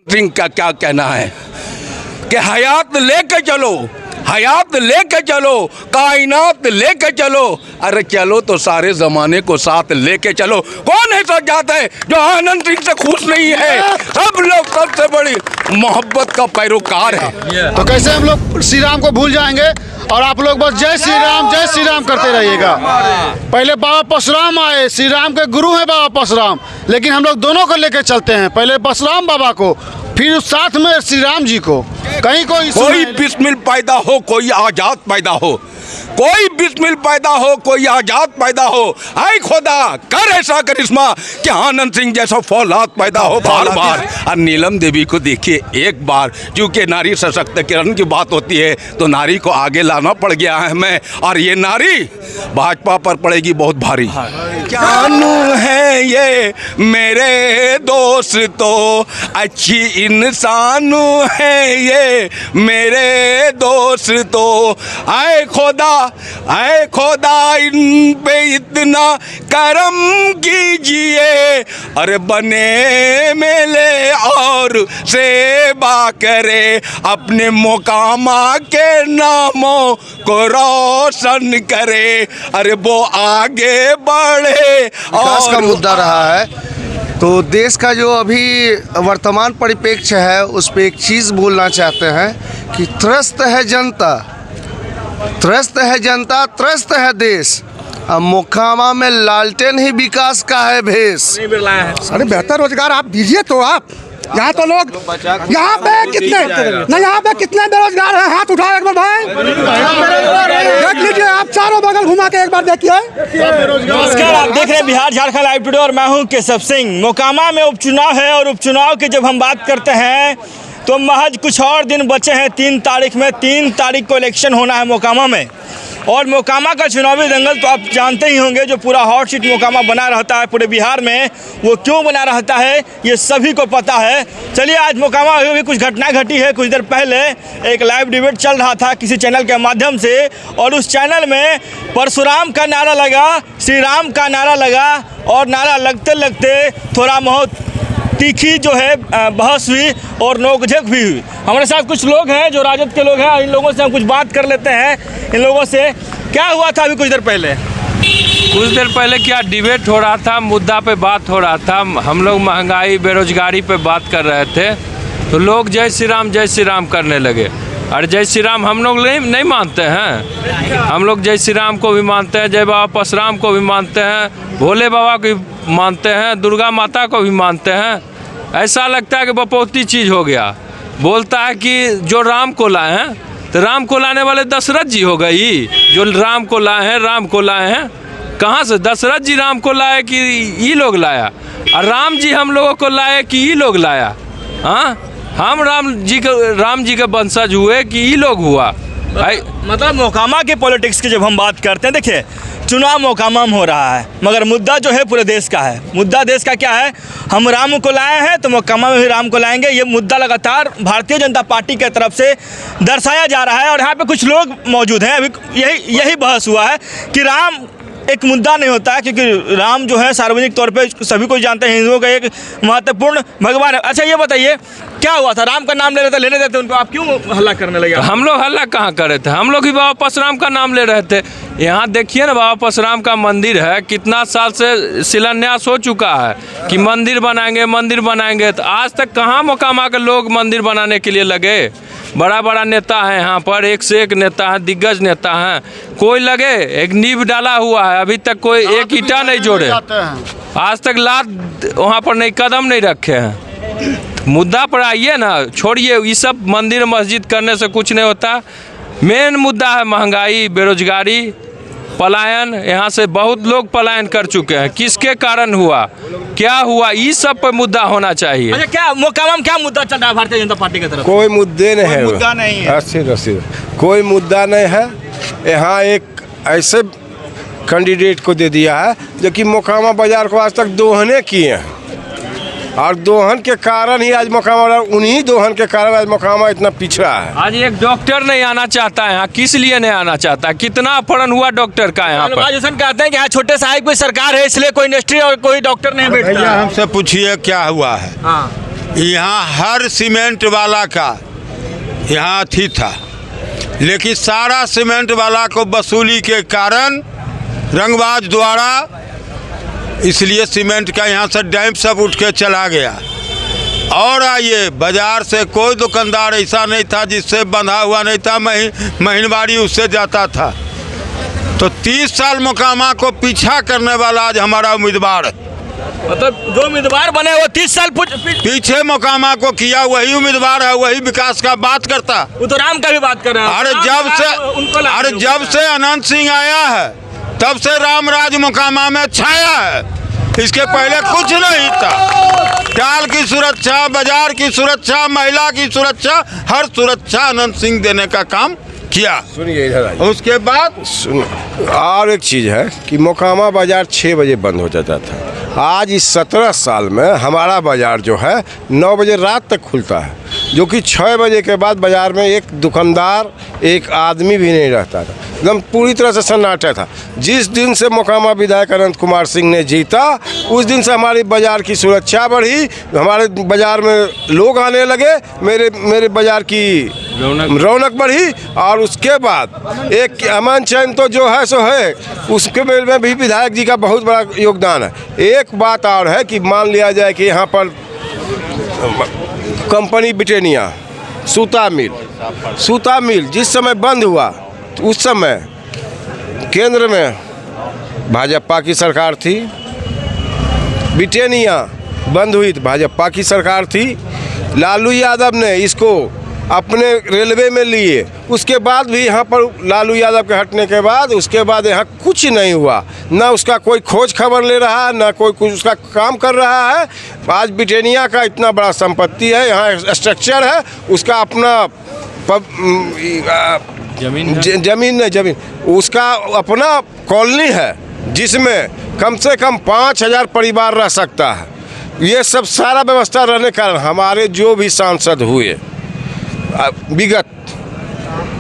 सिंह का क्या कहना है कि हयात लेके चलो, हयात लेके चलो, कायनात लेके चलो। अरे चलो तो सारे जमाने को साथ लेके चलो। कौन ऐसा जाता है जो आनंद सिंह से खुश नहीं है? सब लोग सबसे बड़ी मोहब्बत का पैरोकार है। तो कैसे हम लोग श्री राम को भूल जाएंगे और आप लोग बस जय श्री राम करते रहिएगा। पहले बाबा परशुराम आए, श्री राम के गुरु हैं बाबा परशुराम, लेकिन हम लोग दोनों को लेके चलते हैं, पहले परशुराम बाबा को, फिर साथ में श्री राम जी को। कहीं कोई बिस्मिल पैदा हो, कोई आजाद पैदा हो, कोई बिस्मिल पैदा हो, कोई आजाद पैदा हो। ऐ खुदा कर ऐसा करिश्मा कि आनंद सिंह जैसा फौलाद पैदा हो बार बार। और नीलम देवी को देखिए एक बार, क्योंकि नारी सशक्तिकरण की बात होती है तो नारी को आगे लाना पड़ गया है हमें, और ये नारी भाजपा पर पड़ेगी बहुत भारी। जानू है ये मेरे दोस्तों, अच्छी इंसान है ये मेरे दोस्तों। ऐ खुदा इन पे इतना करम कीजिए, अरे बने मेले और सेवा करे, अपने मुकामा के नामों को रोशन करे, अरे वो आगे बढ़े। विकास का मुद्दा रहा है तो देश का जो अभी वर्तमान परिप्रेक्ष्य है उस पर एक चीज़ बोलना चाहते हैं कि त्रस्त है जनता, त्रस्त है जनता, त्रस्त है देश। अब मोकामा में लालटेन ही विकास का है भेष। अरे बेहतर रोजगार आप दीजिए तो आप यहाँ तो लोग यहाँ पे कितने नहीं, यहाँ पे कितने बेरोजगार हैं? हाथ उठाओ एक बार भाई, देख लीजिए आप चारों बगल घुमा के एक बार देखिए। नमस्कार, आप देख रहे हैं बिहार झारखंड लाइव टुडे और मैं हूँ केशव सिंह। मोकामा में उपचुनाव है और उपचुनाव की जब हम बात करते हैं तो महज कुछ और दिन बचे हैं। 3 तारीख में 3 तारीख को इलेक्शन होना है मोकामा में, और मोकामा का चुनावी दंगल तो आप जानते ही होंगे, जो पूरा हॉट सीट मोकामा बना रहता है पूरे बिहार में, वो क्यों बना रहता है ये सभी को पता है। चलिए, आज मोकामा में भी कुछ घटना घटी है। कुछ देर पहले एक लाइव डिबेट चल रहा था किसी चैनल के माध्यम से, और उस चैनल में परशुराम का नारा लगा, श्री राम का नारा लगा, और नारा लगते लगते थोड़ा बहुत तीखी जो है बहस हुई और नोकझोंक भी हुई। हमारे साथ कुछ लोग हैं जो राजद के लोग हैं, इन लोगों से हम कुछ बात कर लेते हैं। इन लोगों से क्या हुआ था अभी कुछ देर पहले? कुछ देर पहले क्या डिबेट हो रहा था, मुद्दा पे बात हो रहा था। हम लोग महंगाई बेरोजगारी पे बात कर रहे थे तो लोग जय श्री राम करने लगे। और जय श्री राम हम लोग नहीं मानते हैं, हम लोग जय श्री राम को भी मानते हैं, जय बाबा परशुराम को भी मानते हैं, भोले बाबा को भी मानते हैं, दुर्गा माता को भी मानते हैं। ऐसा लगता है कि बपौती चीज़ हो गया। बोलता है कि जो राम को लाए हैं, तो राम को लाने वाले दशरथ जी हो गई, जो राम को लाए हैं, राम को लाए हैं। कहाँ से दशरथ जी राम को लाए कि ये लोग लाया? और राम जी हम लोगों को लाए कि ये लोग लाया? हाँ, हम राम जी के वंशज हुए कि ये लोग हुआ? मतलब मोकामा के पॉलिटिक्स की जब हम बात करते हैं, देखिए चुनाव मोकामा में हो रहा है, मगर मुद्दा जो है पूरे देश का है। मुद्दा देश का क्या है? हम राम को लाए हैं तो मोकामा में भी राम को लाएंगे। ये मुद्दा लगातार भारतीय जनता पार्टी की तरफ से दर्शाया जा रहा है, और यहाँ पे कुछ लोग मौजूद हैं। अभी यही बहस हुआ है कि राम एक मुद्दा नहीं होता है, क्योंकि राम जो है सार्वजनिक तौर पे सभी को जानते हैं, हिंदुओं का एक महत्वपूर्ण भगवान है। अच्छा ये बताइए क्या हुआ था? राम का नाम लेने देते उनको, आप क्यों हल्ला करने लगे? हम लोग हल्ला कहाँ कर रहे थे, हम लोग ही बाबा परशुराम का नाम ले रहे थे। यहाँ देखिए ना, बाबा परशुराम का मंदिर है, कितना साल से शिलान्यास हो चुका है कि मंदिर बनाएंगे, तो आज तक कहाँ मोकामा के लोग मंदिर बनाने के लिए लगे? बड़ा बड़ा नेता है यहाँ पर, एक से एक नेता है, दिग्गज नेता हैं, कोई लगे एक नींव डाला हुआ है, अभी तक कोई एक ईंटा नहीं जोड़े, आज तक लात वहाँ पर नहीं, कदम नहीं रखे हैं। मुद्दा पर आइए ना, छोड़िए ये सब मंदिर मस्जिद करने से कुछ नहीं होता। मेन मुद्दा है महंगाई, बेरोजगारी, पलायन। यहाँ से बहुत लोग पलायन कर चुके हैं, किसके कारण हुआ, क्या हुआ, इस सब पर मुद्दा होना चाहिए। अच्छा, क्या मोकामा में क्या मुद्दा चल रहा है भारतीय जनता पार्टी की तरफ? कोई मुद्दे नहीं है, मुद्दा नहीं है, कोई मुद्दा नहीं है। यहाँ एक ऐसे कैंडिडेट को दे दिया है जो कि मोकामा बाजार को आज तक दोहने किए हैं, और दोहन के कारण ही आज मोकामा, उन्हीं दोहन के कारण आज मोकामा इतना पिछड़ा है। आज एक डॉक्टर नहीं आना चाहता है यहाँ, किस लिए नहीं आना चाहता? कितना अपहरण हुआ डॉक्टर का यहाँ पर? राजस्थान कहते हैं कि यहाँ छोटे साहिब की सरकार है, इसलिए कोई इंडस्ट्री और कोई डॉक्टर नहीं बैठता। भैया हमसे पूछिए क्या हुआ है। यहाँ हर सीमेंट वाला का यहाँ अथी था, लेकिन सारा सीमेंट वाला को वसूली के कारण रंगबाज द्वारा, इसलिए सीमेंट का यहाँ से डैम सब उठ के चला गया। और आइए, बाज़ार से कोई दुकानदार ऐसा नहीं था जिससे बंधा हुआ नहीं था, महीनवारी उससे जाता था। तो 30 साल मोकामा को पीछा करने वाला आज हमारा उम्मीदवार है। मतलब जो उम्मीदवार बने वो 30 साल पीछे मोकामा को किया वही उम्मीदवार है, वही विकास का बात करता। वो तो राम का भी बात कर रहे हैं। अरे जब से अनंत सिंह आया है तब से राम राज मोकामा में छाया है, इसके पहले कुछ नहीं था। टाल की सुरक्षा, बाजार की सुरक्षा, महिला की सुरक्षा, हर सुरक्षा अनंत सिंह देने का काम किया। सुनिए इधर आइए। उसके बाद और एक चीज़ है कि मोकामा बाज़ार 6 बजे बंद हो जाता था। आज इस 17 साल में हमारा बाज़ार जो है 9 बजे रात तक खुलता है, जो कि 6 बजे के बाद बाज़ार में एक दुकानदार, एक आदमी भी नहीं रहता था। एकदम पूरी तरह से सन्नाटा था। जिस दिन से मोकामा विधायक अनंत कुमार सिंह ने जीता, उस दिन से हमारी बाज़ार की सुरक्षा बढ़ी, हमारे बाज़ार में लोग आने लगे, मेरे बाज़ार की रौनक बढ़ी। और उसके बाद एक अमन चैन तो जो है सो है, उसके में भी विधायक जी का बहुत बड़ा योगदान है। एक बात और है कि मान लिया जाए कि यहाँ पर कंपनी ब्रिटेनिया सूता मिल जिस समय बंद हुआ, उस समय केंद्र में भाजपा की सरकार थी, ब्रिटेनिया बंद हुई तो भाजपा की सरकार थी। लालू यादव ने इसको अपने रेलवे में लिए, उसके बाद भी यहाँ पर लालू यादव के हटने के बाद उसके बाद यहाँ कुछ नहीं हुआ, ना उसका कोई खोज खबर ले रहा है, ना कोई कुछ उसका काम कर रहा है। आज ब्रिटेनिया का इतना बड़ा संपत्ति है, यहाँ स्ट्रक्चर है, उसका अपना जमीन उसका अपना कॉलोनी है, जिसमें कम से कम 5000 परिवार रह सकता है। ये सब सारा व्यवस्था रहने के कारण हमारे जो भी सांसद हुए विगत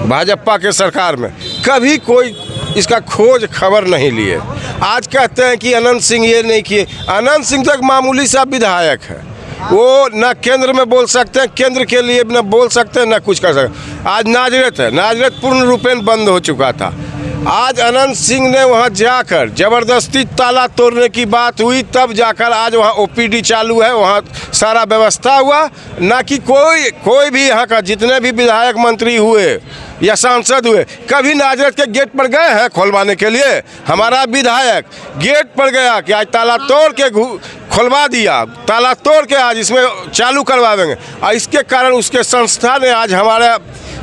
भाजपा के सरकार में, कभी कोई इसका खोज खबर नहीं लिए। आज कहते हैं कि अनंत सिंह ये नहीं किए। अनंत सिंह तो एक मामूली सा विधायक है, वो ना केंद्र में बोल सकते हैं, केंद्र के लिए ना बोल सकते हैं, ना कुछ कर सकते। आज नाजरत है, नाजरत पूर्ण रूपेण बंद हो चुका था। आज अनंत सिंह ने वहां जाकर ज़बरदस्ती ताला तोड़ने की बात हुई, तब जाकर आज वहां ओपीडी चालू है, वहां सारा व्यवस्था हुआ। ना कि कोई भी यहाँ का जितने भी विधायक मंत्री हुए या सांसद हुए कभी नाजरत के गेट पर गए हैं खोलवाने के लिए। हमारा विधायक गेट पर गया कि आज ताला तोड़ के खुलवा दिया, ताला तोड़ के आज इसमें चालू करवा देंगे। और इसके कारण उसके संस्था ने आज हमारा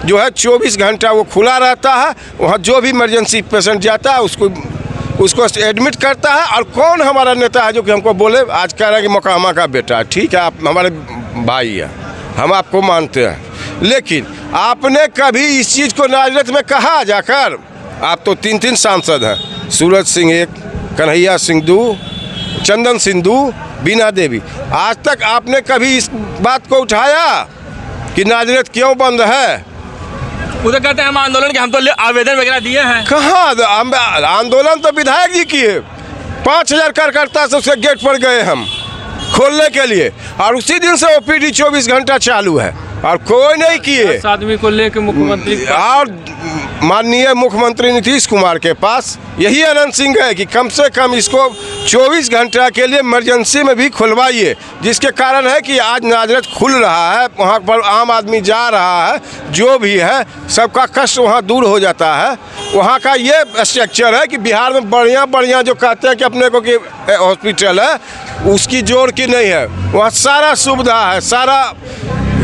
जो है 24 घंटा वो खुला रहता है। वहाँ जो भी इमरजेंसी पेशेंट जाता है उसको एडमिट करता है। और कौन हमारा नेता है जो कि हमको बोले, आज कह रहा है कि मोकामा का बेटा है, ठीक है आप हमारे भाई हैं, हम आपको मानते हैं, लेकिन आपने कभी इस चीज़ को नाजरत में कहा जाकर? आप तो 3 सांसद हैं, सूरज सिंह 1, कन्हैया सिंह 2, चंदन सिंधु, बीना देवी। आज तक आपने कभी इस बात को उठाया कि नाजरत क्यों बंद है? वो तो कहते हैं हम आंदोलन के, हम तो आवेदन वगैरह दिए हैं। कहाँ आंदोलन तो विधायक जी किए, 5000 कार्यकर्ता से उसके गेट पर गए हम खोलने के लिए, और उसी दिन से ओपीडी 24 घंटा चालू है और कोई नहीं किए। इस आदमी को लेकर मुख्यमंत्री और माननीय मुख्यमंत्री नीतीश कुमार के पास यही अनंत सिंह है कि कम से कम इसको 24 घंटा के लिए इमरजेंसी में भी खुलवाइए, जिसके कारण है कि आज नाजरत खुल रहा है, वहाँ पर आम आदमी जा रहा है, जो भी है सबका कष्ट वहाँ दूर हो जाता है। वहाँ का ये स्ट्रक्चर है कि बिहार में बढ़िया जो कहते हैं कि अपने को कि हॉस्पिटल है, उसकी जोड़ की नहीं है। वहाँ सारा सुविधा है, सारा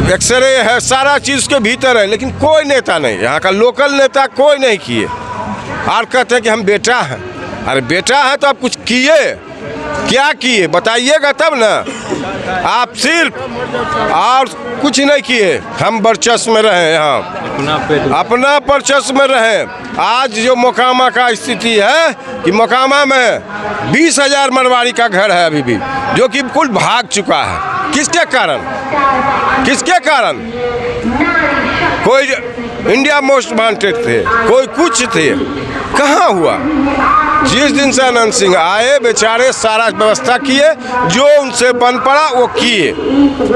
एक्सरे है, सारा चीज़ उसके भीतर है, लेकिन कोई नेता नहीं, यहाँ का लोकल नेता कोई नहीं किए। और कहते हैं कि हम बेटा हैं। अरे बेटा है तो आप कुछ किए, क्या किए बताइएगा तब ना। आप सिर्फ और कुछ नहीं किए, हम वर्चस्व में रहे, यहाँ अपना वर्चस्व में रहे। आज जो मोकामा का स्थिति है कि मोकामा में 20,000 मरवाड़ी का घर है अभी भी, जो कि बिल्कुल भाग चुका है। किसके कारण? कोई इंडिया मोस्ट वांटेड थे, कोई कुछ थे, कहाँ हुआ? जिस दिन से अनंत सिंह आए बेचारे सारा व्यवस्था किए, जो उनसे बन पड़ा वो किए।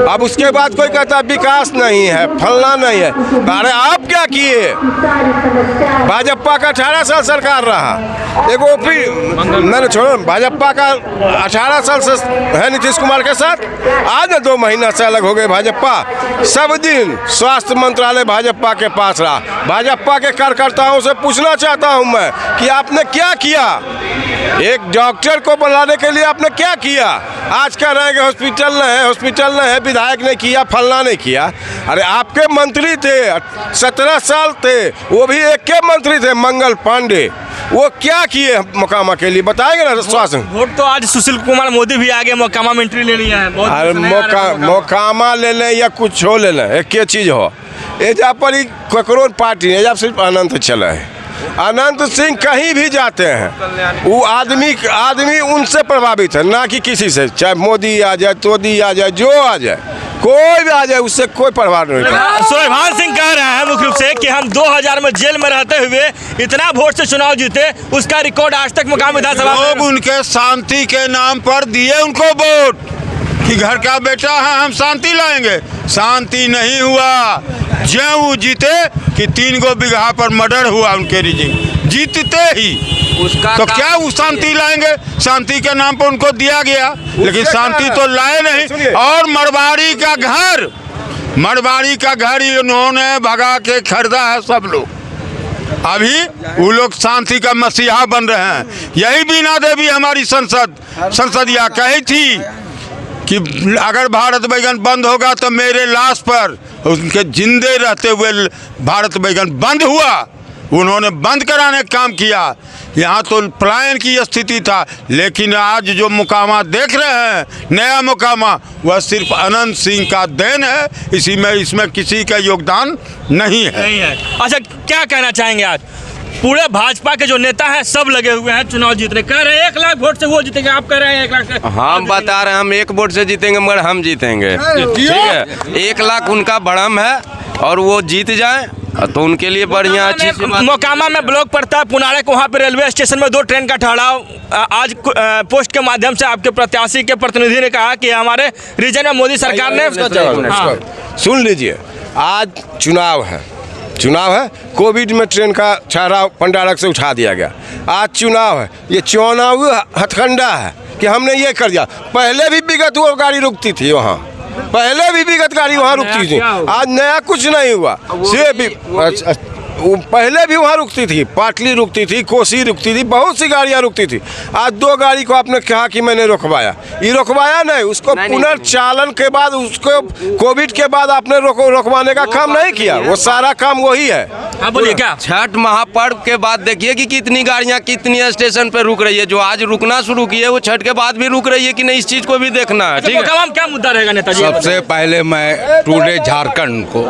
अब उसके बाद कोई कहता विकास नहीं है, फलना नहीं है। अरे आप क्या किए? भाजपा का 18 साल सरकार रहा, एक ओपी मैंने छोड़ो, भाजपा का 18 साल से है नीतीश कुमार के साथ, आज 2 महीना से अलग हो गए भाजपा। सब दिन स्वास्थ्य मंत्रालय भाजपा के पास रहा। भाजपा के कार्यकर्ताओं से पूछना चाहता हूं मैं कि आपने क्या किया? एक डॉक्टर को बुलाने के लिए आपने क्या किया? आज कह रहे हैं कि हॉस्पिटल नहीं है, विधायक ने किया, फलना नहीं किया। अरे आपके मंत्री थे, 17 साल थे, वो भी एक के मंत्री थे, मंगल पांडे, वो क्या किए मोकामा के लिए बताएंगे ना? स्वास्थ्य वोट तो आज सुशील कुमार मोदी भी आगे मोकामा में एंट्री ले लिया है। अरे मोकामा ले लें या कुछ हो ले लें, एक ही चीज हो, एजा पर ही ककरों पार्टी है, एजा सिर्फ अनंत चला है। अनंत सिंह कहीं भी जाते हैं, वो आदमी उनसे प्रभावित है, ना कि किसी से। चाहे मोदी आ जाए, तोदी आ जाए, जो आ जाए, कोई भी आ जाए, उससे कोई प्रभाव नहीं पड़ता। सुलेमान सिंह कह रहे हैं मुख्य रूप से कि हम 2000 में जेल में रहते हुए इतना वोट से चुनाव जीते, उसका रिकॉर्ड आज तक मुकाम विधानसभा लोग उनके शांति के नाम पर दिए उनको वोट कि घर का बेटा है, हम शांति लाएंगे। शांति नहीं हुआ। ज्यों वो जीते कि 3 गो बिगहा पर मर्डर हुआ उनके रिजिम जीतते ही, उसका तो क्या वो शांति लाएंगे? शांति के नाम पर उनको दिया गया, लेकिन शांति तो लाए नहीं। और मरवाड़ी का घर उन्होंने भगा के खरीदा है सब लोग। अभी वो लोग शांति का मसीहा बन रहे हैं। यही बीना देवी हमारी संसदिया कही थी कि अगर भारत बैगन बंद होगा तो मेरे लाश पर, उनके जिंदे रहते हुए भारत बैगन बंद हुआ, उन्होंने बंद कराने का काम किया। यहाँ तो पलायन की स्थिति था, लेकिन आज जो मुकामा देख रहे हैं, नया मुकामा, वह सिर्फ अनंत सिंह का देन है। इसमें किसी का योगदान नहीं है। अच्छा, क्या कहना चाहेंगे? आज पूरे भाजपा के जो नेता हैं सब लगे हुए हैं चुनाव जीतने, कह रहे हैं 1 लाख वोट से वो जीतेंगे, आप कह रहे हैं 1 लाख से। हम बता रहे हैं हम 1 वोट से जीतेंगे, मगर हम जीतेंगे, ठीक है। 1 लाख उनका भ्रम है, और वो जीत जाए तो उनके लिए बढ़िया अच्छी। मोकामा में ब्लॉक पड़ता है पुनारे को, वहाँ पे रेलवे स्टेशन में 2 ट्रेन का ठहराव। आज पोस्ट के माध्यम से आपके प्रत्याशी के प्रतिनिधि ने कहा कि हमारे रीजन में मोदी सरकार ने सुन लीजिए, आज चुनाव है, कोविड में ट्रेन का ठहराव पंडारक से उठा दिया गया। आज चुनाव है, ये चुनावी हथकंडा है कि हमने ये कर दिया। पहले भी विगत वो गाड़ी रुकती थी वहाँ, पहले भी विगत गाड़ी वहाँ रुकती थी। आज नया कुछ नहीं हुआ, सिर्फ भी पहले भी वहाँ रुकती थी, पाटली रुकती थी, कोसी रुकती थी, बहुत सी गाड़ियाँ रुकती थी। आज 2 गाड़ी को आपने कहा कि मैंने रुकवाया, ये रुकवाया नहीं, उसको पुनर्चालन के बाद, उसको कोविड के बाद आपने रुकवाने का काम नहीं किया, वो सारा काम वही है। बोलिए क्या? छठ महापर्व के बाद देखिए कि कितनी गाड़ियाँ कितनी स्टेशन पे रुक रही है। जो आज रुकना शुरू की है वो छठ के बाद भी रुक रही है कि नहीं, इस चीज को भी देखना है, ठीक है। क्या मुद्दा रहेगा नेताजी? सबसे पहले मैं टुडे झारखंड को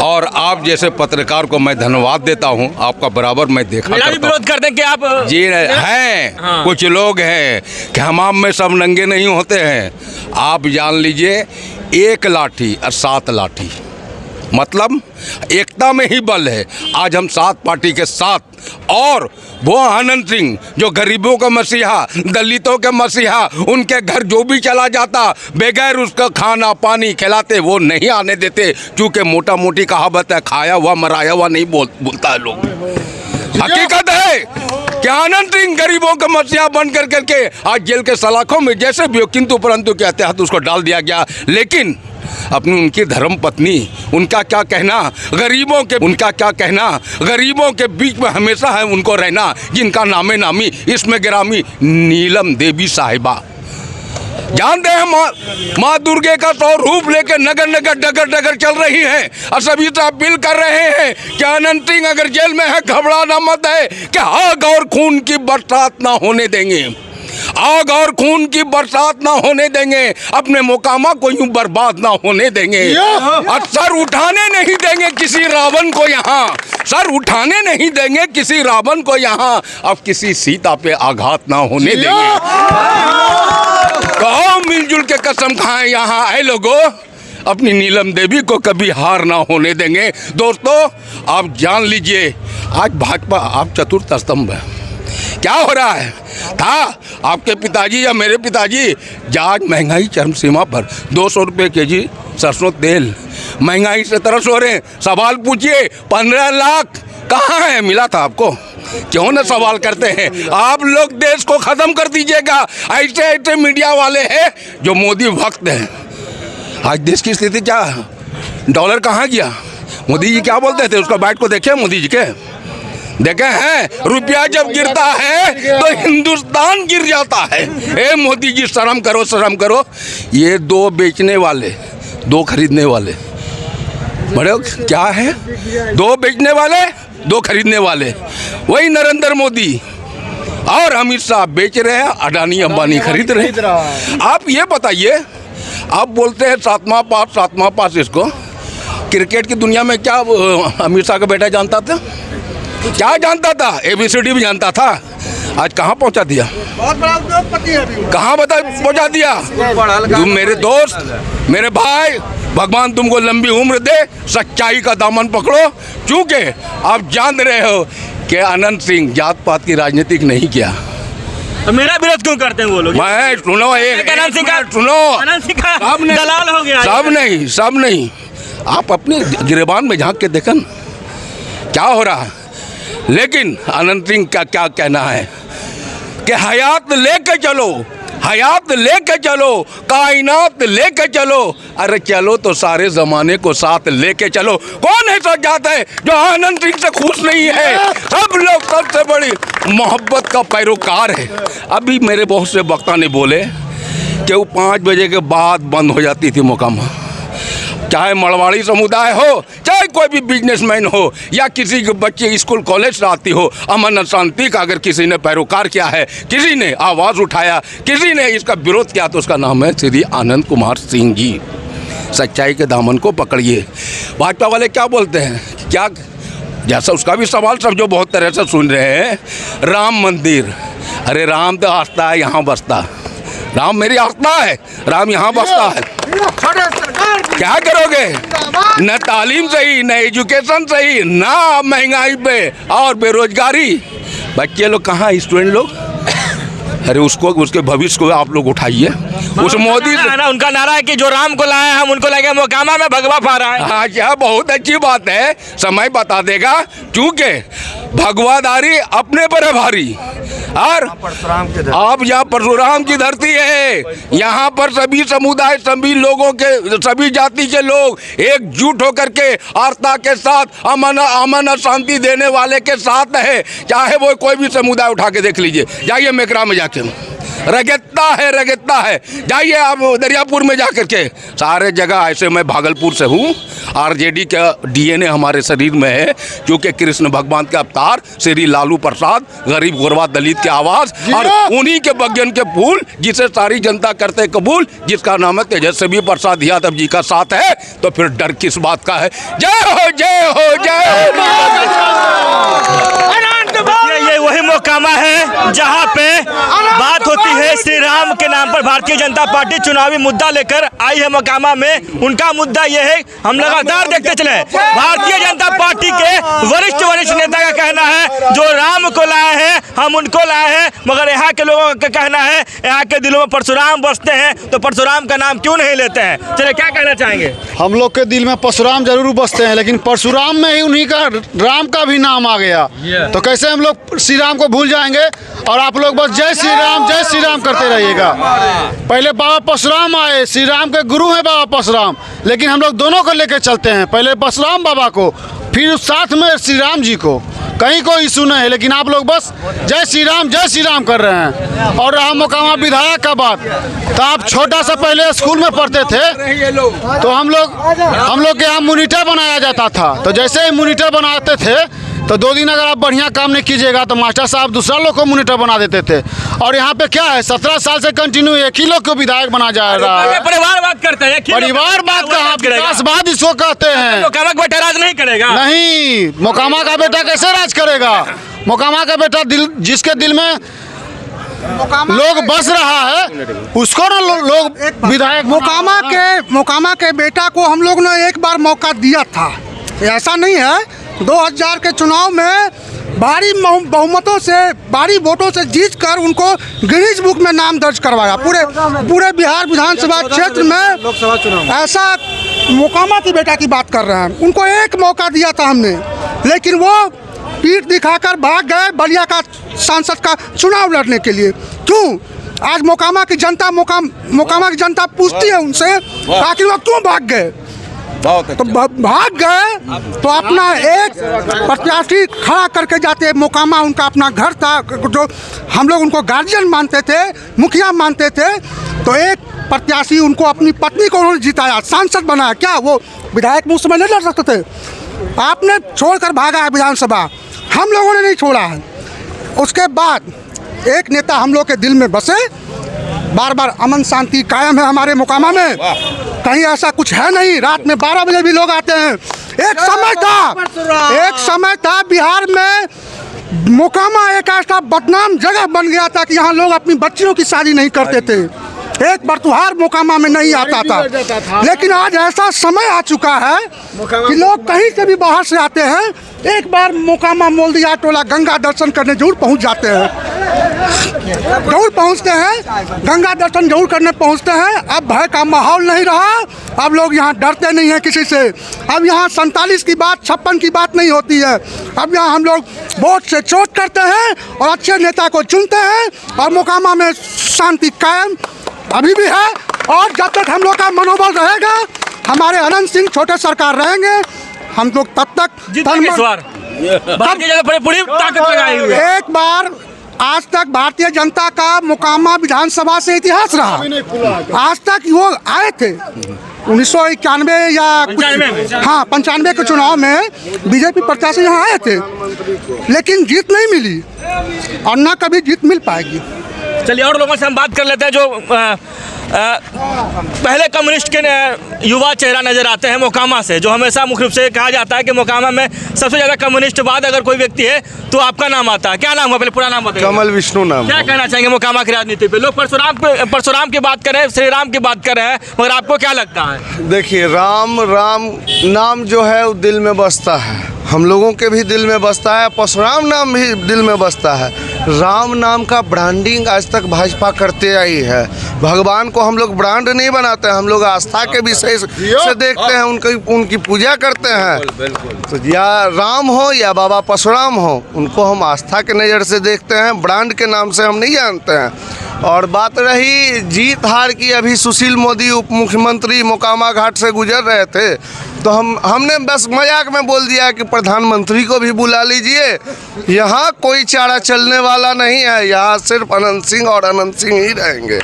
और आप जैसे पत्रकार को मैं धन्यवाद देता हूं। आपका बराबर मैं देखा करता हूं। विरोध करते हैं कि आप जी हैं। हाँ। कुछ लोग हैं कि हमाम में सब नंगे नहीं होते हैं। आप जान लीजिए, 1 लाठी और 7 लाठी, मतलब एकता में ही बल है। आज हम 7 पार्टी के साथ, और वो अनंत सिंह जो गरीबों का मसीहा, दलितों के मसीहा, उनके घर जो भी चला जाता बगैर उसका खाना पानी खिलाते वो नहीं आने देते, क्योंकि मोटा मोटी कहावत है, खाया हुआ मराया हुआ नहीं बोलता है लोग। हकीकत है कि अनंत सिंह गरीबों का मसीहा बन करके आज जेल के सलाखों में जैसे भी हो, किंतु परंतु के तहत उसको डाल दिया गया। लेकिन अपनी उनकी धर्म पत्नी, उनका क्या कहना, गरीबों के बीच में हमेशा है उनको रहना, जिनका नामे नामी इसमें गिरामी नीलम देवी साहिबा। जानते हैं माँ दुर्गे का तो रूप लेकर नगर नगर डगर डगर चल रही है, और सभी से अपील कर रहे हैं कि अनंत सिंह अगर जेल में है घबराना मत है, कि आग और खून की बरसात ना होने देंगे, आग और खून की बरसात ना होने देंगे, अपने मोकामा को यूं बर्बाद ना होने देंगे, और सर उठाने नहीं देंगे किसी रावण को यहाँ, सर उठाने नहीं देंगे किसी रावण को यहाँ, अब किसी सीता पे आघात ना होने देंगे। कहो मिलजुल के कसम खाएं यहाँ आए लोगों, अपनी नीलम देवी को कभी हार ना होने देंगे। दोस्तों, आप जान लीजिए, आज भाजपा आप चतुर्थ स्तंभ है। क्या हो रहा है? था आपके पिताजी या मेरे पिताजी, आज महंगाई चरम सीमा पर, 200 रुपये केजी सरसों तेल, महंगाई से तरस हो रहे हैं। सवाल पूछिए, 15 लाख कहाँ है? मिला था आपको? क्यों न सवाल करते हैं? आप लोग देश को खत्म कर दीजिएगा। ऐसे ऐसे मीडिया वाले हैं जो मोदी भक्त हैं। आज देश की स्थिति क्या है? डॉलर कहाँ गया? मोदी जी क्या बोलते थे? उसका बाइट को देखे मोदी जी के? देखे हैं? रुपया जब गिरता है तो हिंदुस्तान गिर जाता है। ए मोदी जी, शर्म करो, शर्म करो। ये 2 बेचने वाले, 2 खरीदने वाले, बड़े क्या है? 2 बेचने वाले, 2 खरीदने वाले, वही नरेंद्र मोदी और अमित शाह बेच रहे हैं, अडानी अंबानी खरीद रहे हैं। आप ये बताइए, आप बोलते हैं 7वां पास इसको। क्रिकेट की दुनिया में क्या अमित शाह का बेटा जानता था? क्या जानता था? ABCD भी जानता था। आज कहाँ पहुँचा दिया? बहुत बड़ा उद्योगपति है अभी। कहाँ पहुँचा दिया? तुम मेरे दोस्त, मेरे भाई, भगवान तुमको लंबी उम्र दे, सच्चाई का दामन पकड़ो। चूँकि आप जान रहे हो कि अनंत सिंह जात पात की राजनीति नहीं किया। तो मेरा विरोध क्यों करते हैं वो लोग? मैं सुनो, अनंत सिंह का सुनो, अनंत सिंह का सब नहीं, दलाल हो गया। सब नहीं। आप अपने गिरेबान में झांक के देखन क्या हो रहा है। लेकिन अनंत सिंह का क्या कहना है कि हयात लेके चलो, हयात लेके चलो, कायनात लेके चलो। अरे चलो तो सारे जमाने को साथ लेके चलो। कौन ऐसा जात है जो आनंद सिंह से खुश नहीं है? सब लोग सबसे बड़ी मोहब्बत का पैरोकार है। अभी मेरे बहुत से वक्ता ने बोले कि वो 5 बजे के बाद बंद हो जाती थी मोकामा। चाहे मड़वाड़ी समुदाय हो, चाहे कोई भी बिजनेसमैन हो, या किसी के बच्चे स्कूल कॉलेज से आती हो, अमन शांति का अगर किसी ने पैरोकार किया है, किसी ने आवाज़ उठाया, किसी ने इसका विरोध किया, तो उसका नाम है श्री आनंद कुमार सिंह जी। सच्चाई के दामन को पकड़िए। भाजपा वाले क्या बोलते हैं? क्या जैसा उसका भी सवाल सब जो बहुत तरह से सुन रहे हैं, राम मंदिर, अरे राम तो आस्था है, यहाँ बसता। राम मेरी आस्था है, राम यहाँ बसता है। क्या करोगे? न तालीम सही, न एजुकेशन सही, ना महंगाई पे और बेरोजगारी। बच्चे लोग कहाँ, स्टूडेंट लोग? अरे उसको, उसके भविष्य को आप लोग उठाइए। उस मोदी से उनका नारा है कि जो राम को लाए हम उनको लेके मोकामा में भगवा पा रहा है। हाँ, क्या बहुत अच्छी बात है, समय बता देगा। क्योंकि भगवादारी अपने पर है भारी। और आप यहाँ परशुराम की धरती है, यहाँ पर सभी समुदाय, सभी लोगों के, सभी जाति के लोग एकजुट होकर के आस्था के साथ, अमन शांति देने वाले के साथ है। चाहे वो कोई भी समुदाय उठा के देख लीजिए। जाइए मेकरा में जाके, रगेता है। जाइए आप दरियापुर में जाकर के, सारे जगह ऐसे। मैं भागलपुर से हूँ, RJD का DNA हमारे शरीर में है, क्योंकि कृष्ण भगवान के अवतार श्री लालू प्रसाद, गरीब गुरबा दलित की आवाज़, और उन्हीं के बग्गन के फूल, जिसे सारी जनता करते कबूल, जिसका नाम है तेजस्वी प्रसाद यादव जी का साथ है। तो फिर डर किस बात का है? जय हो, जय हो, जय हो। ये वही मोकामा है जहाँ पे बात होती है श्री राम के नाम पर। भारतीय जनता पार्टी चुनावी मुद्दा लेकर आई है मोकामा में। उनका मुद्दा ये है, हम लगातार देखते चले, भारतीय जनता पार्टी के वरिष्ठ नेता का कहना है जो राम को लाए हैं हम उनको लाए हैं, मगर यहाँ के लोगों का कहना है यहाँ के दिलों में परशुराम बसते हैं, तो परशुराम का नाम क्यों नहीं लेते हैं? चलिए, क्या कहना चाहेंगे? हम लोग के दिल में परशुराम जरूर बसते हैं, लेकिन परशुराम में ही उन्हीं का, राम का भी नाम आ गया। तो कैसे हम लोग श्री राम को भूल जाएंगे? और आप लोग बस जय श्री राम करते रहिएगा। पहले बाबा परशुराम आए, श्री राम के गुरु हैं बाबा परशुराम, लेकिन हम लोग दोनों को लेकर चलते हैं। पहले परशुराम बाबा को, फिर साथ में श्री राम जी को। कहीं कोई इशू नहीं है, लेकिन आप लोग बस जय श्री राम कर रहे हैं। और रहा मोकामा विधायक का बात, तो आप छोटा सा पहले स्कूल में पढ़ते थे, तो हम लोग के यहाँ मॉनिटर बनाया जाता था। तो जैसे ही मॉनिटर बनाते थे, तो 2 दिन अगर आप बढ़िया काम नहीं कीजिएगा तो मास्टर साहब दूसरा लोग को मॉनिटर बना देते थे। और यहाँ पे क्या है, 17 साल से कंटिन्यू एक ही लोग को विधायक बना जा रहा है। परिवार बात करते हैं, परिवार बात कहाँ, विकासवाद इसको कहते हैं। मोकामा का बेटा राज नहीं करेगा? नहीं, मोकामा का बेटा कैसे राज करेगा? मोकामा का बेटा जिसके दिल में लोग बस रहा है, उसको ना लोग विधायक। मोकामा के बेटा को हम लोग ने एक बार मौका दिया था। ऐसा नहीं है, 2000 के चुनाव में भारी बहुमतों से, भारी वोटों से जीत कर उनको गिनीज बुक में नाम दर्ज करवाया। पूरे बिहार विधानसभा क्षेत्र में लोकसभा चुनाव ऐसा मोकामा की बेटा की बात कर रहे हैं। उनको एक मौका दिया था हमने, लेकिन वो पीठ दिखाकर भाग गए बलिया का सांसद का चुनाव लड़ने के लिए। क्यों? आज मोकामा की जनता पूछती है उनसे, आखिर वो क्यों भाग गए? तो भाग गए तो अपना एक प्रत्याशी खड़ा करके जाते। मोकामा उनका अपना घर था, जो हम लोग उनको गार्जियन मानते थे, मुखिया मानते थे। तो एक प्रत्याशी उनको, अपनी पत्नी को उन्होंने जिताया, सांसद बनाया। क्या वो विधायक मुझ समय नहीं लड़ सकते थे? आपने छोड़कर भागा है विधानसभा, हम लोगों ने नहीं छोड़ा है। उसके बाद एक नेता हम लोग के दिल में बसे, बार बार अमन शांति कायम है हमारे मोकामा में, कहीं ऐसा कुछ है नहीं। रात में 12 बजे भी लोग आते हैं। एक समय था बिहार में मोकामा एक ऐसा बदनाम जगह बन गया था कि यहाँ लोग अपनी बच्चियों की शादी नहीं करते थे। एक बरतुहार मोकामा में नहीं आता था। लेकिन आज ऐसा समय आ चुका है कि लोग कहीं से भी बाहर से आते हैं, एक बार मोकामा मोल्दिया टोला गंगा दर्शन करने जरूर पहुंच जाते हैं, जरूर पहुंचते हैं, गंगा दर्शन जरूर करने पहुंचते हैं। अब भय का माहौल नहीं रहा, अब लोग यहाँ डरते नहीं हैं किसी से। अब यहाँ 47 की बात, 56 की बात नहीं होती है। अब यहाँ हम लोग वोट से चोट करते हैं और अच्छे नेता को चुनते हैं, और मोकामा में शांति कायम अभी भी है। और जब तक हम लोग का मनोबल रहेगा, हमारे अनंत सिंह छोटे सरकार रहेंगे, हम लोग तब तक एक बार आज तक भारतीय जनता का मोकामा विधानसभा से इतिहास रहा। आज तक वो आए थे 1991 या हाँ 95 के चुनाव में बीजेपी प्रत्याशी यहाँ आए थे, लेकिन जीत नहीं मिली और न कभी जीत मिल पाएगी। चलिए और लोगों से हम बात कर लेते हैं जो पहले कम्युनिस्ट के युवा चेहरा नजर आते हैं मोकामा से, जो हमेशा मुख्य रूप से कहा जाता है कि मोकामा में सबसे ज़्यादा कम्युनिस्टवाद अगर कोई व्यक्ति है तो आपका नाम आता है। क्या नाम है? पहले पूरा नाम बताइए। कमल विष्णु नाम। क्या कहना चाहेंगे मोकामा की राजनीति पे? लोग परशुराम की बात कर रहे हैं, श्री राम की बात कर रहे हैं, मगर आपको क्या लगता है? देखिए, राम नाम जो है वो दिल में बसता है, हम लोगों के भी दिल में बसता है, परशुराम नाम भी दिल में बसता है। राम नाम का ब्रांडिंग आज तक भाजपा करते आई है। भगवान को हम लोग ब्रांड नहीं बनाते हैं, हम लोग आस्था के विषय से देखते हैं, उनकी पूजा करते हैं। तो या राम हो या बाबा परशुराम हो, उनको हम आस्था के नज़र से देखते हैं, ब्रांड के नाम से हम नहीं जानते हैं। और बात रही जीत हार की, अभी सुशील मोदी उप मुख्यमंत्री मोकामा घाट से गुजर रहे थे, तो हमने बस मजाक में बोल दिया कि प्रधानमंत्री को भी बुला लीजिए, यहाँ कोई चारा चलने वाला नहीं है, यहाँ सिर्फ अनंत सिंह और अनंत सिंह ही रहेंगे।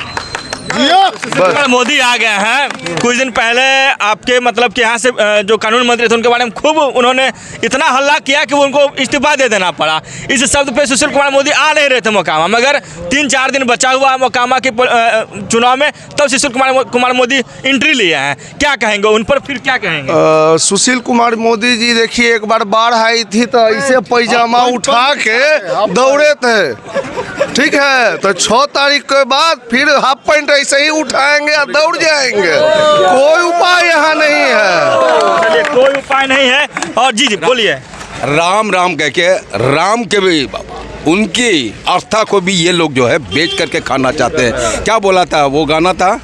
मोदी आ गए हैं। कुछ दिन पहले आपके मतलब कि यहाँ से जो कानून मंत्री थे उनके बारे में खूब उन्होंने इतना हल्ला किया कि उनको इस्तीफा दे देना पड़ा। इस शब्द पे सुशील कुमार मोदी आ नहीं रहे थे मोकामा, मगर 3-4 दिन बचा हुआ मोकामा के चुनाव में, तब सुशील कुमार मोदी एंट्री लिए हैं। क्या कहेंगे उन पर? फिर क्या कहेंगे? सुशील कुमार मोदी जी देखिए, एक बार बाढ़ आई थी तो इसे पैजामा उठा के दौड़े थे, ठीक है। तो 6 तारीख के बाद फिर हाफ पैंट ऐसे ही उठाएंगे और दौड़ जाएंगे। कोई उपाय यहाँ नहीं है, कोई उपाय नहीं है। और जी बोलिए। राम राम कह के राम के भी उनकी आस्था को भी ये लोग जो है बेच करके खाना चाहते हैं। क्या बोला था वो गाना था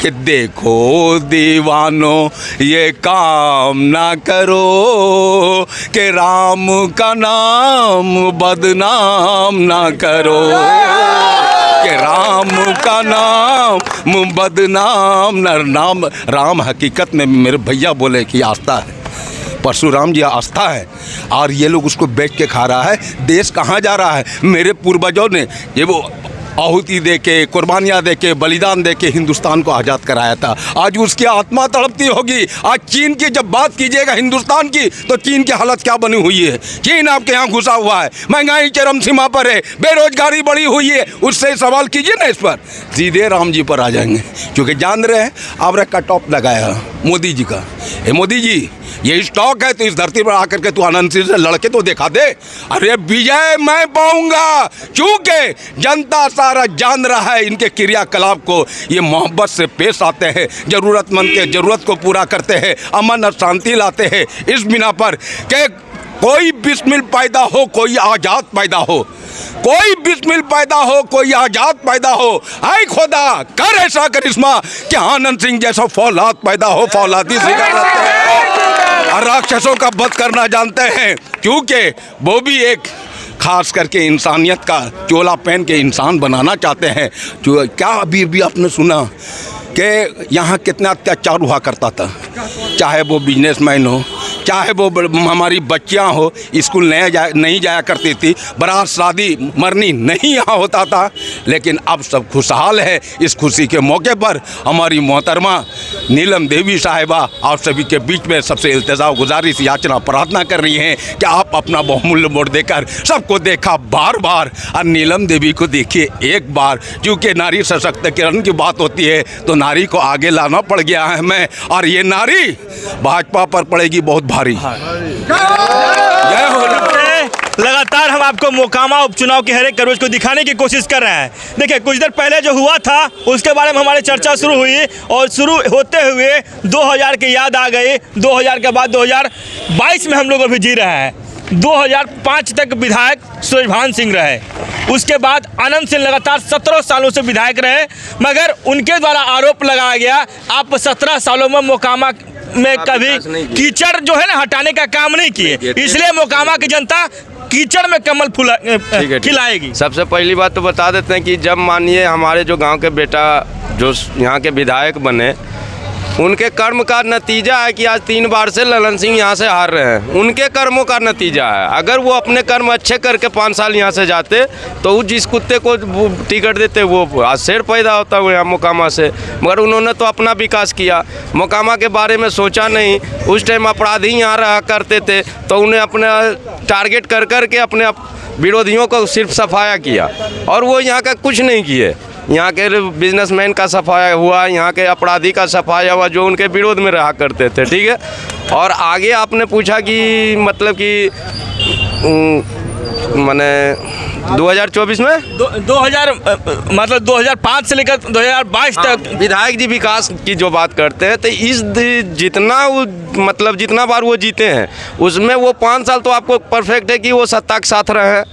कि देखो दीवानो ये काम ना करो कि राम का नाम बदनाम ना करो, कि राम का नाम बदनाम नाम। राम हकीकत में मेरे भैया बोले कि आस्था है, परशुराम जी आस्था है, और ये लोग उसको बेच के खा रहा है। देश कहाँ जा रहा है? मेरे पूर्वजों ने ये वो आहुति दे के, कुर्बानियाँ दे के, बलिदान दे के हिंदुस्तान को आज़ाद कराया था। आज उसकी आत्मा तड़पती होगी। आज चीन की जब बात कीजिएगा हिंदुस्तान की, तो चीन की हालत क्या बनी हुई है? चीन आपके यहाँ घुसा हुआ है, महंगाई चरम सीमा पर है, बेरोजगारी बढ़ी हुई है। उससे सवाल कीजिए ना, इस पर सीधे राम जी पर आ जाएंगे, क्योंकि जान रहे हैं आपने कट ऑफ लगाया मोदी जी का। मोदी जी, ये स्टॉक है तो इस धरती पर आकर के तू आनंद सिंह से लड़के तो दिखा दे। अरे विजय मैं पाऊंगा, क्योंकि जनता सारा जान रहा है इनके क्रियाकलाप को। ये मोहब्बत से पेश आते हैं, जरूरतमंद के जरूरत को पूरा करते हैं, अमन और शांति लाते हैं। इस बिना पर कि कोई बिस्मिल पैदा हो, कोई आज़ाद पैदा हो, कोई बिस्मिल पैदा हो, कोई आज़ाद पैदा हो। ऐ खुदा कर ऐसा करिश्मा कि आनंद सिंह जैसा फौलाद पैदा हो। फौलादी स्वीकार करते हैं और राक्षसों का वध करना जानते हैं, क्योंकि वो भी एक खास करके इंसानियत का चोला पहन के इंसान बनाना चाहते हैं। जो क्या अभी भी आपने सुना कि यहाँ कितना अत्याचार हुआ करता था, चाहे वो बिजनेसमैन हो, चाहे वो हमारी बच्चियाँ हो, स्कूल नहीं जाया करती थी, बारात शादी मरनी नहीं यहाँ होता था। लेकिन अब सब खुशहाल है। इस खुशी के मौके पर हमारी मोहतरमा नीलम देवी साहिबा आप सभी के बीच में सबसे इल्तिजा गुजारिश याचना प्रार्थना कर रही हैं कि आप अपना बहुमूल्य वोट देकर सबको देखा बार बार और नीलम देवी को देखिए एक बार। क्योंकि नारी सशक्तिकरण की बात होती है तो नारी को आगे लाना पड़ गया है हमें, और ये नारी भाजपा पर पड़ेगी बहुत भारी। जय हो। लगातार हम आपको मोकामा उपचुनाव के हर एक कवरेज को दिखाने की कोशिश कर रहे हैं। देखिए कुछ देर पहले जो हुआ था उसके बारे में हमारी चर्चा शुरू हुई, और शुरू होते हुए 2000 की याद आ गई। 2000 के बाद 2022 में हम लोग अभी जी रहे हैं। 2005 तक विधायक सूरजभान सिंह रहे, उसके बाद आनंद सिंह लगातार 17 सालों से विधायक रहे, मगर उनके द्वारा आरोप लगाया गया आप 17 सालों में मोकामा में कभी कीचड़ जो है ना हटाने का काम नहीं किए, इसलिए मोकामा की जनता कीचड़ में कमल खिलाएगी। सबसे पहली बात तो बता देते हैं कि जब मानिए हमारे जो गांव के बेटा जो यहाँ के विधायक बने, उनके कर्म का नतीजा है कि आज 3 बार से ललन सिंह यहाँ से हार रहे हैं। उनके कर्मों का नतीजा है। अगर वो अपने कर्म अच्छे करके 5 साल यहाँ से जाते तो वो जिस कुत्ते को टिकट देते वो आज शेर पैदा होता हुआ यहाँ मोकामा से। मगर उन्होंने तो अपना विकास किया, मोकामा के बारे में सोचा नहीं। उस टाइम अपराधी यहाँ रहा करते थे तो उन्हें अपना टारगेट कर करके अपने विरोधियों को सिर्फ सफाया किया, और वो यहाँ का कुछ नहीं किए। यहाँ के बिजनेसमैन का सफाया हुआ, यहाँ के अपराधी का सफाया हुआ जो उनके विरोध में रहा करते थे। ठीक है। और आगे आपने पूछा कि मतलब कि मैंने 2024 में 2000 मतलब 2005 से लेकर 2022 तक विधायक जी विकास की जो बात करते हैं तो इस जितना बार वो जीते हैं उसमें वो 5 साल तो आपको परफेक्ट है कि वो सत्ता के साथ रहे हैं।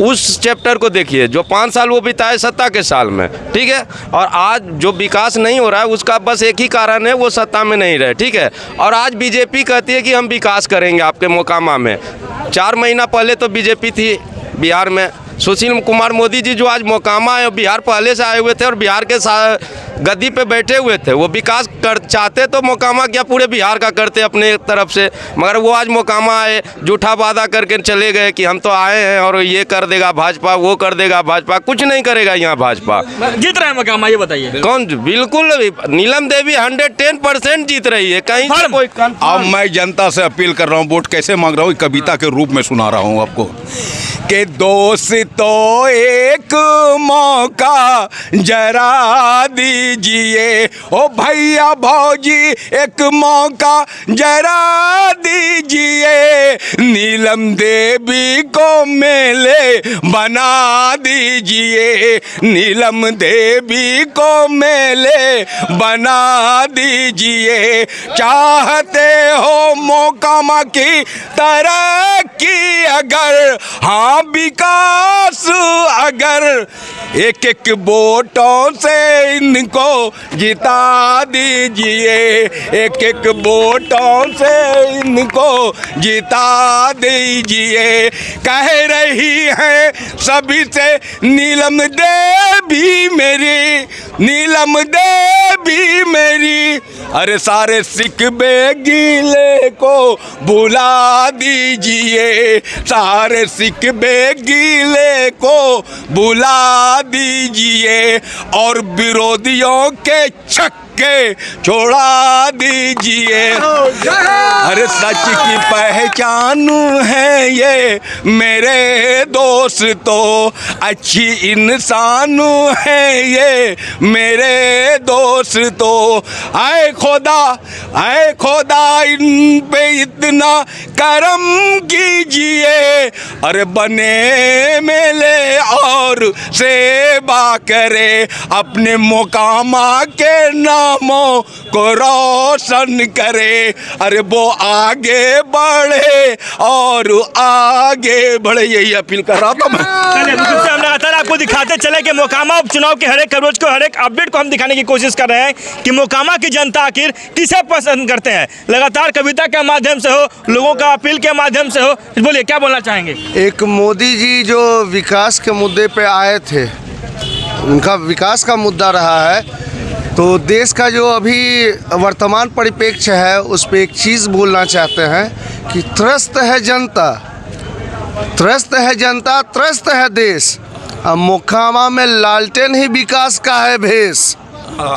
उस चैप्टर को देखिए जो 5 साल वो बिताए सत्ता के साल में। ठीक है। और आज जो विकास नहीं हो रहा है उसका बस एक ही कारण है, वो सत्ता में नहीं रहे। ठीक है। और आज बीजेपी कहती है कि हम विकास करेंगे आपके मोकामा में। 4 महीना पहले तो बीजेपी थी बिहार में, सुशील कुमार मोदी जी जो आज मोकामा है बिहार पहले से आए हुए थे और बिहार के गद्दी पे बैठे हुए थे। वो विकास कर चाहते तो मोकामा क्या पूरे बिहार का करते अपने तरफ से, मगर वो आज मोकामा आए झूठा वादा करके चले गए कि हम तो आए हैं और ये कर देगा भाजपा, वो कर देगा भाजपा। कुछ नहीं करेगा यहाँ भाजपा। जीत रहे हैं मोकामा, ये बताइए कौन? बिल्कुल नीलम देवी 110% जीत रही है, कहीं से कोई। अब मैं जनता से अपील कर रहा हूँ, वोट कैसे मांग रहा हूँ, कविता के रूप में सुना रहा हूँ आपको कि दोस्तों एक मौका जरा दीजिए, ओ भैया भौजी एक मौका जरा दीजिए, नीलम देवी को मेले बना दीजिए, नीलम देवी को मेले बना दीजिए। चाहते हो मोकामा की तरक्की अगर, हाँ विकास अगर, एक एक वोटों से इनको जिता दीजिए, एक एक वोटों से इनको जिता दीजिए। कह रही है सभी से नीलम देवी मेरी, नीलम देवी मेरी, अरे सारे सिकवे गीले को बुला दीजिए, सारे सिकवे गीले को बुला दीजिए और विरोधियों के छक्के छोड़ा दीजिए। अरे सच की पहचान है ये मेरे दोस्तों, अच्छी इंसान है ये मेरे दोस्तों। आए खुदा इन पे इतना करम कीजिए, अरे बने मेले और सेवा करे, अपने मोकामा के नामों को रोशन करे, अरे वो आगे बढ़े और आगे बढ़े, यही अपील कर रहा था मैं। हम लगातार आपको दिखाते चले कि मोकामा उपचुनाव के हर एक कवरेज को, हर एक अपडेट को हम दिखाने की कोशिश कर रहे हैं कि मोकामा की जनता आखिर किसे पसंद करते हैं। लगातार कविता के माध्यम से हो, लोगों का अपील के माध्यम से हो, बोलिए क्या बोलना चाहेंगे। एक मोदी जी जो विकास के मुद्दे पे आए थे, उनका विकास का मुद्दा रहा है, तो देश का जो अभी वर्तमान परिप्रेक्ष्य है उस पर एक चीज़ बोलना चाहते हैं कि त्रस्त है जनता, त्रस्त है जनता, त्रस्त है देश। अब मोकामा में लालटेन ही विकास का है भेष,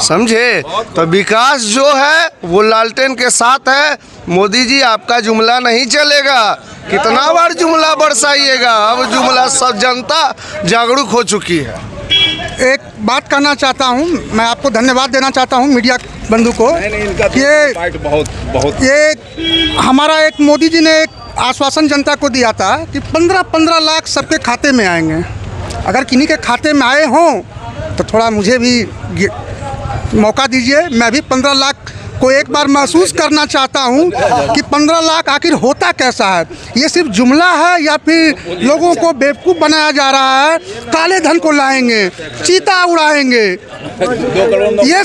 समझे। तो विकास जो है वो लालटेन के साथ है। मोदी जी आपका जुमला नहीं चलेगा, कितना बार जुमला बरसाइएगा, अब जुमला सब जनता जागरूक हो चुकी है। एक बात कहना चाहता हूँ, मैं आपको धन्यवाद देना चाहता हूँ मीडिया बंधु को। ये हमारा एक मोदी जी ने एक आश्वासन जनता को दिया था कि 15-15 लाख सबके खाते में आएंगे। अगर किन्हीं के खाते में आए हों तो थोड़ा मुझे भी मौका दीजिए, मैं भी 15 लाख को एक बार महसूस करना चाहता हूं कि 15 लाख आखिर होता कैसा है। ये सिर्फ जुमला है या फिर लोगों को बेवकूफ़ बनाया जा रहा है। काले धन को लाएंगे, चीता उड़ाएंगे, ये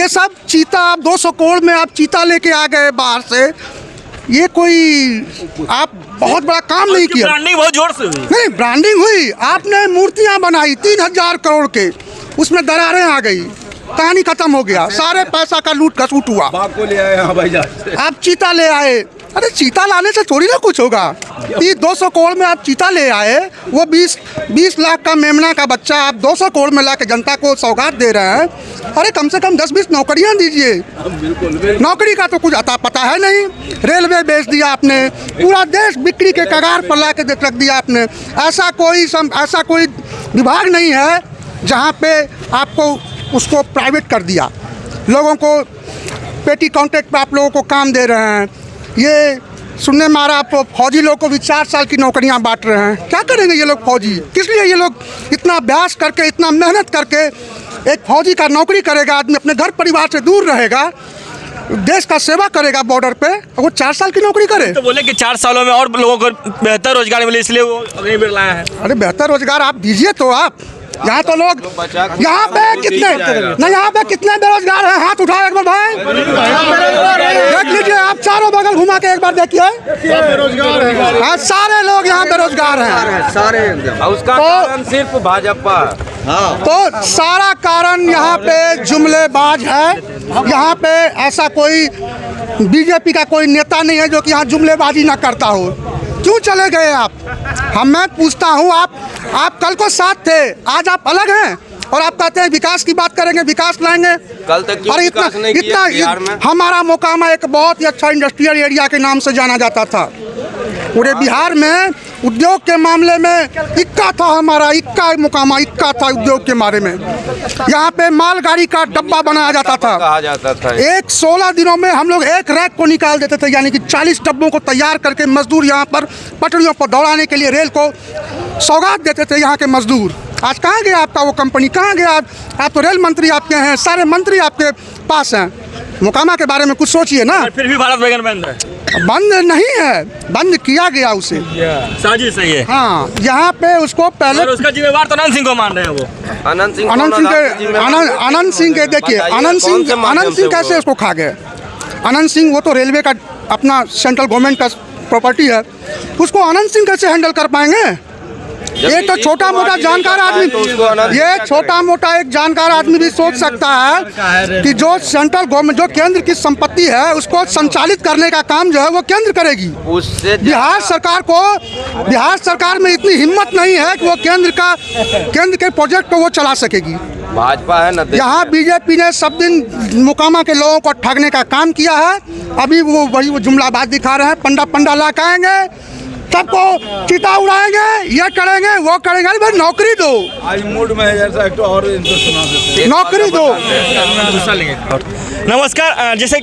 सब चीता। आप 200 करोड़ में आप चीता लेके आ गए बाहर से, ये कोई आप बहुत बड़ा काम नहीं किया। ब्रांडिंग बहुत जोर से हुई। नहीं, ब्रांडिंग हुई, आपने मूर्तियां बनाई 3000 करोड़ के, उसमें दरारें आ गई, कहानी खत्म हो गया, सारे पैसा का लूट खसूट हुआ। आप चीता ले आए, अरे चीता लाने से थोड़ी ना कुछ होगा। 200 करोड़ में आप चीता ले आए, वो 20 लाख का मेमना का बच्चा आप 200 करोड़ में ला के जनता को सौगात दे रहे हैं। अरे कम से कम 10-20 नौकरियां दीजिए। नौकरी का तो कुछ अता पता है नहीं। रेलवे बेच दिया आपने, पूरा देश बिक्री के कगार पर ला के रख दिया आपने। ऐसा कोई विभाग नहीं है जहाँ पे आपको उसको प्राइवेट कर दिया। लोगों को पेटी कॉन्ट्रैक्ट पे आप लोगों को काम दे रहे हैं। ये सुनने में आ रहा, आप फौजी लोगों को भी 4 साल की नौकरियां बांट रहे हैं। क्या करेंगे ये लोग फौजी? किस लिए ये लोग इतना अभ्यास करके, इतना मेहनत करके एक फौजी का नौकरी करेगा, आदमी अपने घर परिवार से दूर रहेगा, देश का सेवा करेगा बॉर्डर पे, वो 4 साल की नौकरी करे। तो बोले कि 4 सालों में और लोगों को बेहतर रोजगार मिले, इसलिए वो अग्नि वीर लाया है। अरे बेहतर रोजगार आप दीजिए तो आप। यहाँ तो लोग यहाँ पे कितने बेरोजगार हैं, हाथ उठाओ एक बार भाई, देख लीजिए। आप चारों बगल घुमा के एक बार देखिए, हाँ, सारे लोग यहाँ बेरोजगार हैं। उसका कारण सिर्फ भाजपा। तो सारा कारण यहाँ पे जुमलेबाज है। यहाँ पे ऐसा कोई बीजेपी का कोई नेता नहीं है जो कि यहाँ जुमलेबाजी ना करता हो। क्यों चले गए आप? मैं पूछता हूँ, आप कल को साथ थे, आज आप अलग हैं और आप कहते हैं विकास की बात करेंगे, विकास लाएंगे। कल तक क्यों विकास नहीं किया बिहार में? हमारा मोकामा एक बहुत ही अच्छा इंडस्ट्रियल एरिया के नाम से जाना जाता था। पूरे बिहार में उद्योग के मामले में इक्का था, हमारा इक्का मोकामा इक्का था उद्योग के बारे में। यहाँ पे मालगाड़ी का डब्बा बनाया जाता था, कहा जाता था। 16 दिनों में हम लोग एक रैक को निकाल देते थे, यानी कि 40 डब्बों को तैयार करके मजदूर यहाँ पर पटरियों पर दौड़ाने के लिए रेल को सौगात देते थे यहाँ के मजदूर। आज कहाँ गया आपका वो कंपनी, कहाँ गया? आप तो रेल मंत्री आपके हैं, सारे मंत्री आपके पास हैं। मोकामा के बारे में कुछ सोचिए ना। फिर भी भारत बैगन बंद है। बंद नहीं है, बंद किया गया उसे, साजिश है ये। हाँ, यहाँ पे उसको पहले उसका जिम्मेवार तो अनंत सिंह को मान रहे हैं। वो अनंत सिंह के देखिए, अनंत सिंह कैसे उसको खा गए? अनंत सिंह वो तो रेलवे का अपना सेंट्रल गवर्नमेंट का प्रॉपर्टी है, उसको अनंत सिंह कैसे हैंडल कर पाएंगे? ये तो छोटा मोटा जानकार आदमी, ये छोटा मोटा एक जानकार आदमी भी सोच सकता है कि जो सेंट्रल गवर्नमेंट, जो केंद्र की संपत्ति है, उसको संचालित करने का काम जो है वो केंद्र करेगी। बिहार सरकार में इतनी हिम्मत नहीं है कि वो केंद्र के प्रोजेक्ट को वो चला सकेगी। भाजपा है ना, यहाँ बीजेपी ने सब दिन मोकामा के लोगों को ठगने का काम किया है। अभी वो जुमलाबाज दिखा रहे हैं, पंडा ला के आएंगे, सबको चिता उड़ाएंगे, ये करेंगे वो करेंगे। अरे भाई नौकरी दो, आज मूड में है जैसा, एक तो और सुना देते, नौकरी दो। नमस्कार, जैसे